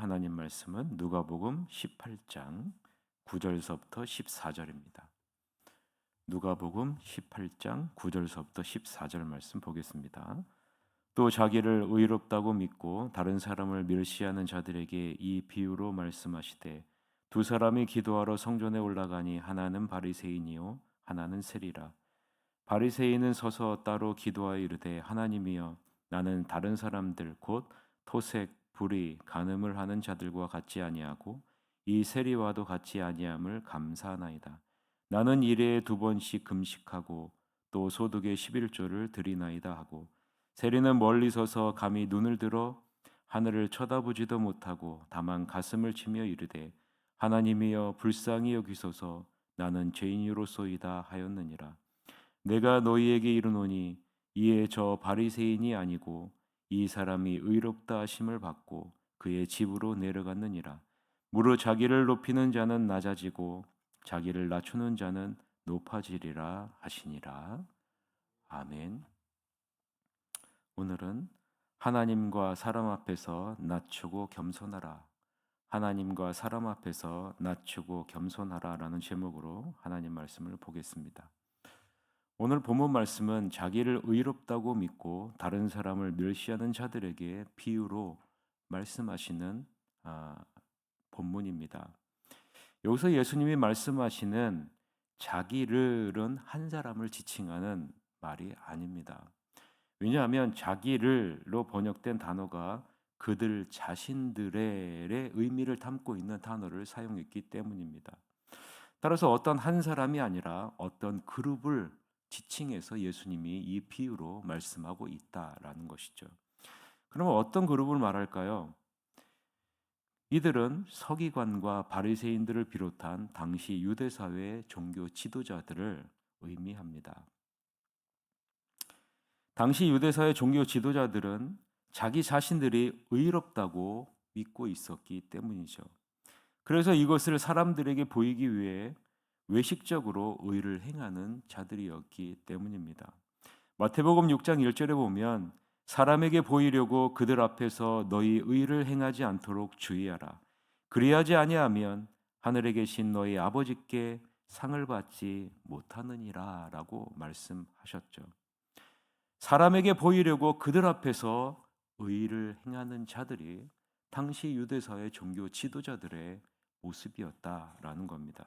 하나님 말씀은 누가복음 18장 9절서부터 14절입니다. 누가복음 18장 9절서부터 14절 말씀 보겠습니다. 또 자기를 의롭다고 믿고 다른 사람을 멸시하는 자들에게 이 비유로 말씀하시되 두 사람이 기도하러 성전에 올라가니 하나는 바리새인이요 하나는 세리라. 바리새인은 서서 따로 기도하여 이르되 하나님이여 나는 다른 사람들 곧 토색, 불의, 간음을 하는 자들과 같지 아니하고 이 세리와도 같지 아니함을 감사하나이다. 나는 일에 2번씩 금식하고 또 소득의 11조를 드리나이다 하고 세리는 멀리 서서 감히 눈을 들어 하늘을 쳐다보지도 못하고 다만 가슴을 치며 이르되 하나님이여 불쌍히 여기소서 나는 죄인이로소이다 하였느니라. 내가 너희에게 이르노니 이에 저 바리새인이 아니고 이 사람이 의롭다 하심을 받고 그의 집으로 내려갔느니라. 무릇 자기를 높이는 자는 낮아지고 자기를 낮추는 자는 높아지리라 하시니라. 아멘. 오늘은 하나님과 사람 앞에서 낮추고 겸손하라. 하나님과 사람 앞에서 낮추고 겸손하라라는 제목으로 하나님 말씀을 보겠습니다. 오늘 본문 말씀은 자기를 의롭다고 믿고 다른 사람을 멸시하는 자들에게 비유로 말씀하시는 본문입니다. 여기서 예수님이 말씀하시는 자기를은 한 사람을 지칭하는 말이 아닙니다. 왜냐하면 자기를로 번역된 단어가 그들 자신들의 의미를 담고 있는 단어를 사용했기 때문입니다. 따라서 어떤 한 사람이 아니라 어떤 그룹을 지칭해서 예수님이 이 비유로 말씀하고 있다라는 것이죠. 그러면 어떤 그룹을 말할까요? 이들은 서기관과 바리새인들을 비롯한 당시 유대 사회의 종교 지도자들을 의미합니다. 당시 유대 사회 종교 지도자들은 자기 자신들이 의롭다고 믿고 있었기 때문이죠. 그래서 이것을 사람들에게 보이기 위해 외식적으로 의를 행하는 자들이었기 때문입니다. 마태복음 6장 1절에 보면 사람에게 보이려고 그들 앞에서 너희 의를 행하지 않도록 주의하라. 그리하지 아니하면 하늘에 계신 너희 아버지께 상을 받지 못하느니라 라고 말씀하셨죠. 사람에게 보이려고 그들 앞에서 의를 행하는 자들이 당시 유대사의 종교 지도자들의 모습이었다라는 겁니다.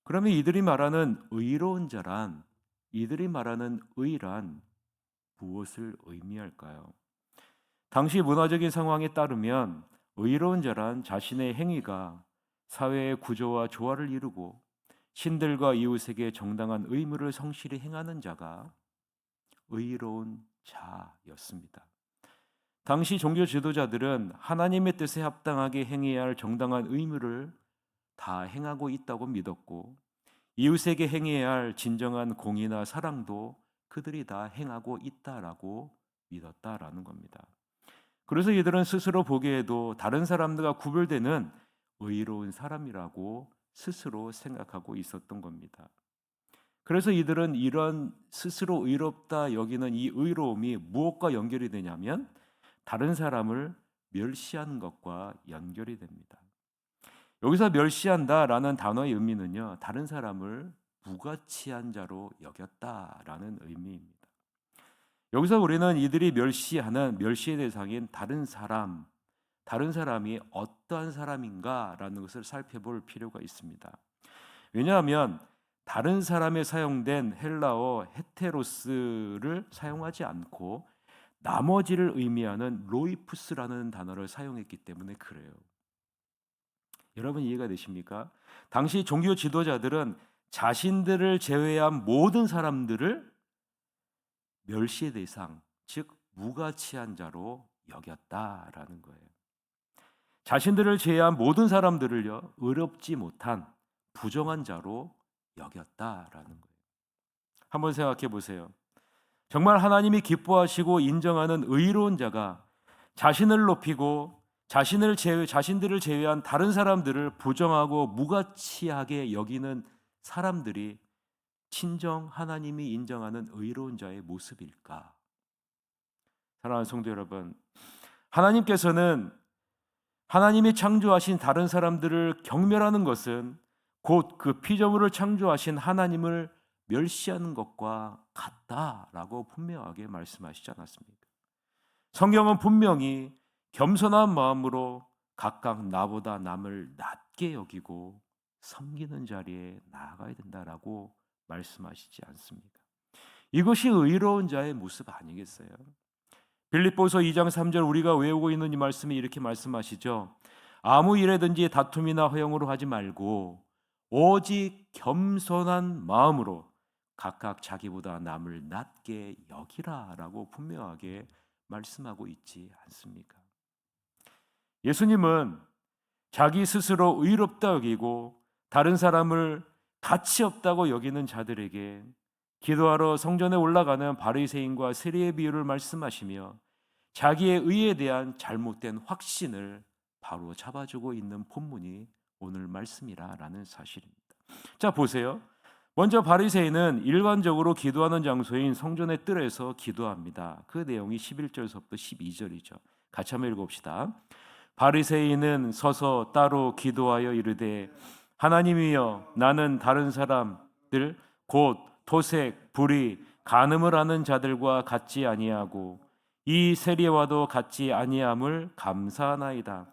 그러면 이들이 말하는 의로운 자란, 이들이 말하는 의란 무엇을 의미할까요? 당시 문화적인 상황에 따르면 의로운 자란 자신의 행위가 사회의 구조와 조화를 이루고 신들과 이웃에게 정당한 의무를 성실히 행하는 자가 의로운 자였습니다. 당시 종교 지도자들은 하나님의 뜻에 합당하게 행해야 할 정당한 의무를 다 행하고 있다고 믿었고 이웃에게 행해야 할 진정한 공의나 사랑도 그들이 다 행하고 있다라고 믿었다라는 겁니다. 그래서 이들은 스스로 보기에도 다른 사람들과 구별되는 의로운 사람이라고 스스로 생각하고 있었던 겁니다. 그래서 이들은 이런 스스로 의롭다 여기는 이 의로움이 무엇과 연결이 되냐면 다른 사람을 멸시하는 것과 연결이 됩니다. 여기서 멸시한다라는 단어의 의미는요, 다른 사람을 무가치한 자로 여겼다라는 의미입니다. 여기서 우리는 이들이 멸시의 대상인 다른 사람이 어떠한 사람인가라는 것을 살펴볼 필요가 있습니다. 왜냐하면 다른 사람에 사용된 헬라어 헤테로스를 사용하지 않고 나머지를 의미하는 로이푸스라는 단어를 사용했기 때문에 그래요. 여러분 이해가 되십니까? 당시 종교 지도자들은 자신들을 제외한 모든 사람들을 멸시의 대상, 즉 무가치한 자로 여겼다라는 거예요. 자신들을 제외한 모든 사람들을요, 의롭지 못한 부정한 자로 여겼다라는 거예요. 한번 생각해 보세요. 정말 하나님이 기뻐하시고 인정하는 의로운 자가 자신을 높이고 자신들을 제외한 다른 사람들을 부정하고 무가치하게 여기는 사람들이 친정 하나님이 인정하는 의로운 자의 모습일까? 사랑하는 성도 여러분, 하나님께서는 하나님이 창조하신 다른 사람들을 경멸하는 것은 곧 그 피조물을 창조하신 하나님을 멸시하는 것과 같다라고 분명하게 말씀하시지 않았습니까? 성경은 분명히 겸손한 마음으로 각각 나보다 남을 낮게 여기고 섬기는 자리에 나아가야 된다라고 말씀하시지 않습니까? 이것이 의로운 자의 모습 아니겠어요? 빌립보서 2장 3절 우리가 외우고 있는 이 말씀이 이렇게 말씀하시죠. 아무 일에든지 다툼이나 허영으로 하지 말고 오직 겸손한 마음으로 각각 자기보다 남을 낮게 여기라라고 분명하게 말씀하고 있지 않습니까? 예수님은 자기 스스로 의롭다 여기고 다른 사람을 가치 없다고 여기는 자들에게 기도하러 성전에 올라가는 바리새인과 세리의 비유를 말씀하시며 자기의 의에 대한 잘못된 확신을 바로 잡아주고 있는 본문이 오늘 말씀이라는 사실입니다. 자, 보세요. 먼저 바리새인은 일반적으로 기도하는 장소인 성전의 뜰에서 기도합니다. 그 내용이 11절부터 12절이죠. 같이 한번 읽어봅시다. 바리새인은 서서 따로 기도하여 이르되 하나님이여 나는 다른 사람들 곧 토색, 불의, 간음을 하는 자들과 같지 아니하고 이 세리와도 같지 아니함을 감사하나이다.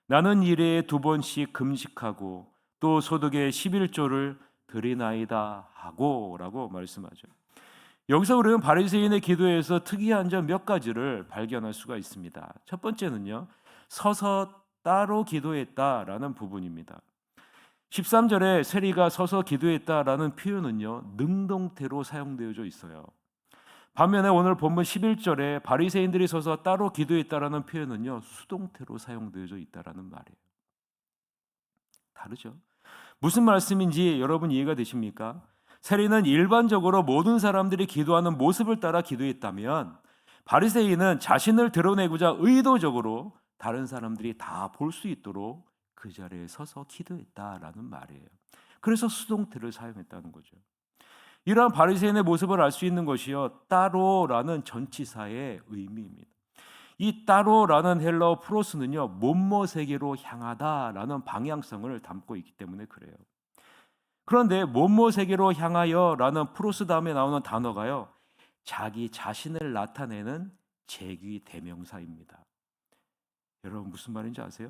나는 일에 2번씩 금식하고 또 소득의 11조를 드리나이다 하고 라고 말씀하죠. 여기서 우리는 바리새인의 기도에서 특이한 점 몇 가지를 발견할 수가 있습니다. 첫 번째는요, 서서 따로 기도했다라는 부분입니다. 13절에 세리가 서서 기도했다라는 표현은요, 능동태로 사용되어져 있어요. 반면에 오늘 본문 11절에 바리새인들이 서서 따로 기도했다라는 표현은요, 수동태로 사용되어져 있다라는 말이에요. 다르죠? 무슨 말씀인지 여러분 이해가 되십니까? 세리는 일반적으로 모든 사람들이 기도하는 모습을 따라 기도했다면 바리새인은 자신을 드러내고자 의도적으로 다른 사람들이 다 볼 수 있도록 그 자리에 서서 기도했다라는 말이에요. 그래서 수동태를 사용했다는 거죠. 이러한 바리새인의 모습을 알 수 있는 것이요, 따로라는 전치사의 의미입니다. 이 따로라는 헬라어 프로스는요, 못모세계로 향하다라는 방향성을 담고 있기 때문에 그래요. 그런데 못모세계로 향하여라는 프로스 다음에 나오는 단어가요, 자기 자신을 나타내는 제귀 대명사입니다. 여러분 무슨 말인지 아세요?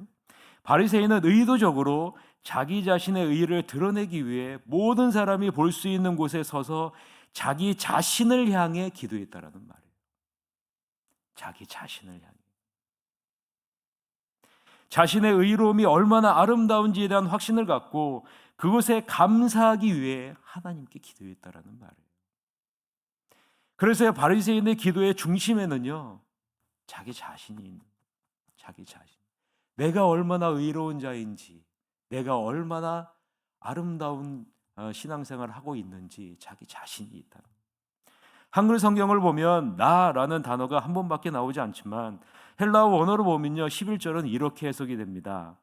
바리새인은 의도적으로 자기 자신의 의를 드러내기 위해 모든 사람이 볼 수 있는 곳에 서서 자기 자신을 향해 기도했다라는 말이에요. 자기 자신을 향해. 자신의 의로움이 얼마나 아름다운지에 대한 확신을 갖고 그것에 감사하기 위해 하나님께 기도했다라는 말이에요. 그래서 바리새인의 기도의 중심에는요, 자기 자신이 있는, 자기 자신. 내가 얼마나 의로운 자인지, 내가 얼마나 아름다운 신앙생활을 하고 있는지 자기 자신이 있다. 한글 성경을 보면 나라는 단어가 한 번밖에 나오지 않지만 헬라어 원어로 보면요, 11절은 이렇게 해석이 됩니다.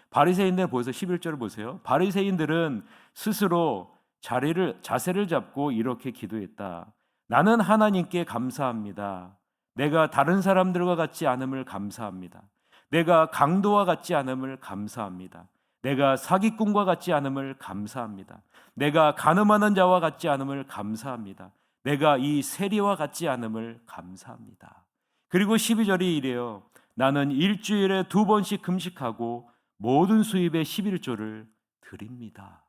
바리새인들 보세요. 11절을 보세요. 바리새인들은 스스로 자세를 잡고 이렇게 기도했다. 나는 하나님께 감사합니다. 내가 다른 사람들과 같지 않음을 감사합니다. 내가 강도와 같지 않음을 감사합니다. 내가 사기꾼과 같지 않음을 감사합니다. 내가 간음하는 자와 같지 않음을 감사합니다. 내가 이 세리와 같지 않음을 감사합니다. 그리고 12절이 이래요. 나는 일주일에 2번씩 금식하고 모든 수입의 11조를 드립니다.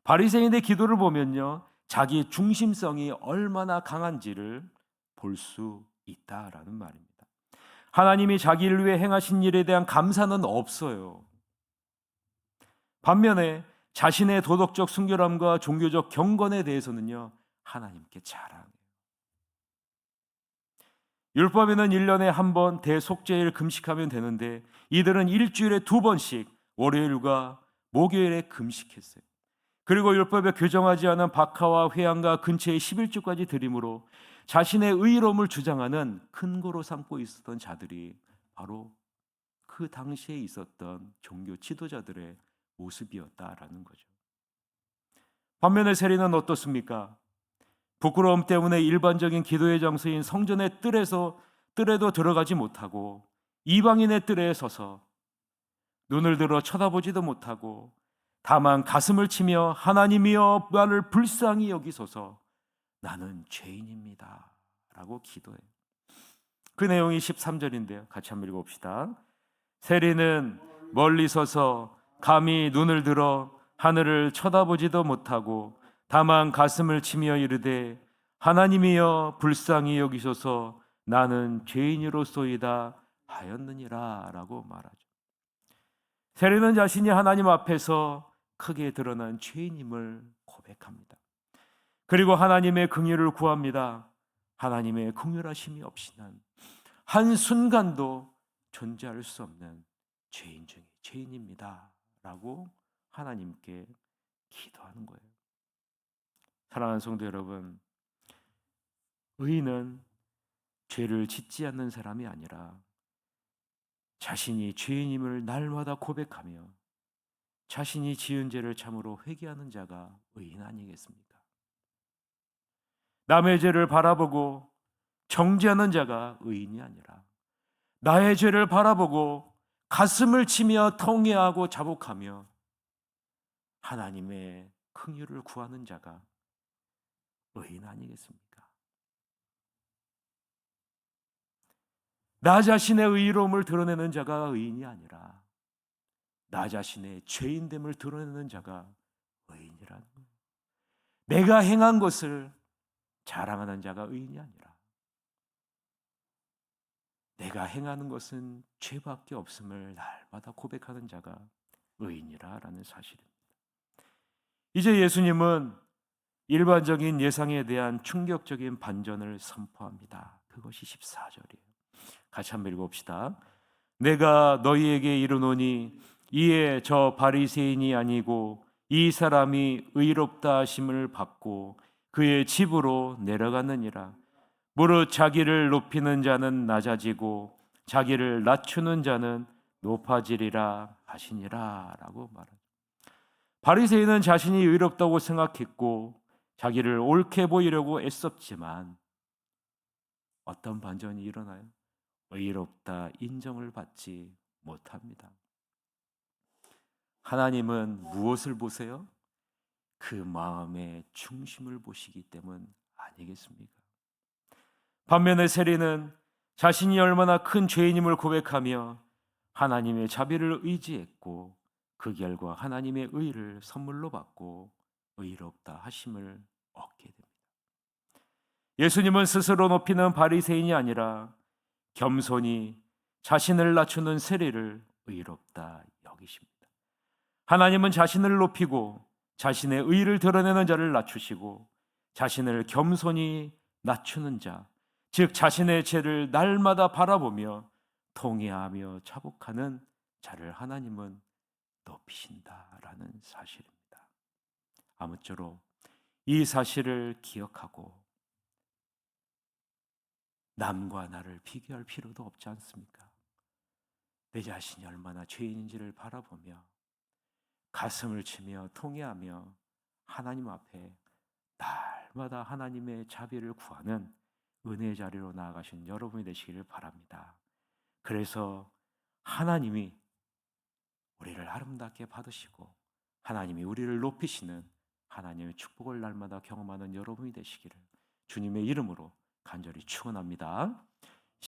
바리새인의 기도를 보면요, 자기 중심성이 얼마나 강한지를 볼 수 있다라는 말입니다. 하나님이 자기를 위해 행하신 일에 대한 감사는 없어요. 반면에 자신의 도덕적 순결함과 종교적 경건에 대해서는요, 하나님께 자랑해요. 율법에는 1년에 한 번 대속죄일 금식하면 되는데 이들은 일주일에 2번씩 월요일과 목요일에 금식했어요. 그리고 율법에 규정하지 않은 박하와 회양과 근처의 11조까지 드림으로 자신의 의로움을 주장하는 근거로 삼고 있었던 자들이 바로 그 당시에 있었던 종교 지도자들의 모습이었다라는 거죠. 반면에 세리는 어떻습니까? 부끄러움 때문에 일반적인 기도의 장소인 성전의 뜰에도 들어가지 못하고 이방인의 뜰에 서서 눈을 들어 쳐다보지도 못하고 다만 가슴을 치며 하나님이여 나를 불쌍히 여기소서 나는 죄인입니다 라고 기도해요. 그 내용이 13절인데요. 같이 한번 읽어봅시다. 세리는 멀리 서서 감히 눈을 들어 하늘을 쳐다보지도 못하고 다만 가슴을 치며 이르되 하나님이여 불쌍히 여기소서 나는 죄인으로소이다 하였느니라 라고 말하죠. 세리는 자신이 하나님 앞에서 크게 드러난 죄인임을 고백합니다. 그리고 하나님의 긍휼을 구합니다. 하나님의 긍휼하심이 없이는 한순간도 존재할 수 없는 죄인 중에 죄인입니다 라고 하나님께 기도하는 거예요. 사랑하는 성도 여러분, 의인은 죄를 짓지 않는 사람이 아니라 자신이 죄인임을 날마다 고백하며 자신이 지은 죄를 참으로 회개하는 자가 의인 아니겠습니까? 남의 죄를 바라보고 정죄하는 자가 의인이 아니라 나의 죄를 바라보고 가슴을 치며 통회하고 자복하며 하나님의 긍휼을 구하는 자가 의인 아니겠습니까? 나 자신의 의로움을 드러내는 자가 의인이 아니라 나 자신의 죄인됨을 드러내는 자가 의인이라는 거예요. 내가 행한 것을 자랑하는 자가 의인이 아니라 내가 행하는 것은 죄밖에 없음을 날마다 고백하는 자가 의인이라는 사실입니다. 이제 예수님은 일반적인 예상에 대한 충격적인 반전을 선포합니다. 그것이 14절이에요. 같이 한번 읽어봅시다. 내가 너희에게 이르노니 이에 저 바리새인이 아니고 이 사람이 의롭다 하심을 받고 그의 집으로 내려갔느니라. 무릇 자기를 높이는 자는 낮아지고 자기를 낮추는 자는 높아지리라 하시니라 라고 말합니다. 바리새인은 자신이 의롭다고 생각했고 자기를 옳게 보이려고 애썼지만 어떤 반전이 일어나요? 의롭다 인정을 받지 못합니다. 하나님은 무엇을 보세요? 그 마음의 중심을 보시기 때문 아니겠습니까? 반면에 세리는 자신이 얼마나 큰 죄인임을 고백하며 하나님의 자비를 의지했고 그 결과 하나님의 의를 선물로 받고 의롭다 하심을 얻게 됩니다. 예수님은 스스로 높이는 바리새인이 아니라 겸손히 자신을 낮추는 세리를 의롭다 여기십니다. 하나님은 자신을 높이고 자신의 의를 드러내는 자를 낮추시고 자신을 겸손히 낮추는 자, 즉 자신의 죄를 날마다 바라보며 통회하며 자복하는 자를 하나님은 높이신다라는 사실입니다. 아무쪼록 이 사실을 기억하고 남과 나를 비교할 필요도 없지 않습니까? 내 자신이 얼마나 죄인인지를 바라보며 가슴을 치며 통회하며 하나님 앞에 날마다 하나님의 자비를 구하는 은혜의 자리로 나아가신 여러분이 되시기를 바랍니다. 그래서 하나님이 우리를 아름답게 받으시고 하나님이 우리를 높이시는 하나님의 축복을 날마다 경험하는 여러분이 되시기를 주님의 이름으로 간절히 축원합니다.